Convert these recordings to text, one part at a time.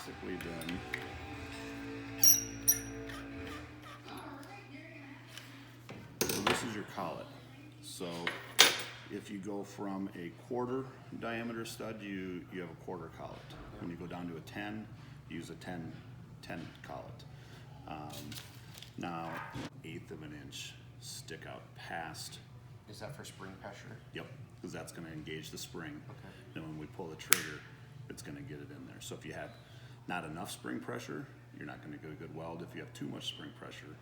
basically then so this is your collet. So if you go from a quarter diameter stud, you have a quarter collet. When you go down to a 10, you use a 10 collet. Now, 1/8 of an inch stick out past. Is that for spring pressure? Yep, because that's going to engage the spring. Okay. And when we pull the trigger, it's going to get it in there. So if you have not enough spring pressure, you're not going to get a good weld. If you have too much spring pressure,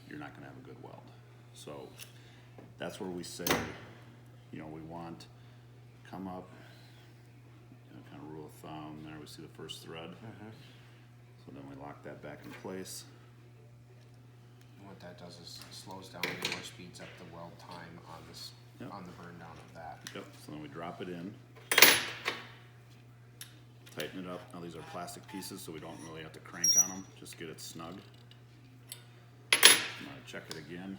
you're not going to have a good weld. So that's where we say, you know, we want come up, you know, kind of rule of thumb. There we see the first thread. So then we lock that back in place. And what that does is slows down or speeds up the weld time on this on the burn down of that. Yep. So then we drop it in, tighten it up. Now these are plastic pieces, so we don't really have to crank on them. Just get it snug. I'm gonna check it again,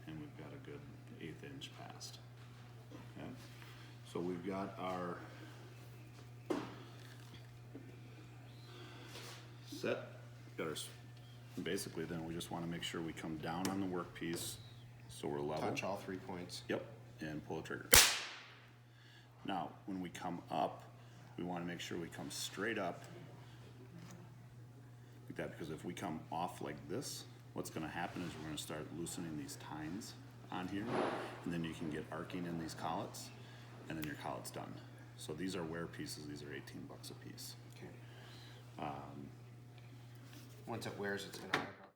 and we've got a good 1/8 inch past. Okay. So we've got our set. Got our. Basically, then we just want to make sure we come down on the workpiece, so we're level. Touch all 3 points. Yep, and pull the trigger. Now, when we come up, we want to make sure we come straight up like that, because if we come off like this, what's going to happen is we're going to start loosening these tines on here, and then you can get arcing in these collets, and then your collet's done. So these are wear pieces. These are 18 bucks a piece. Okay. Once it wears, it's going to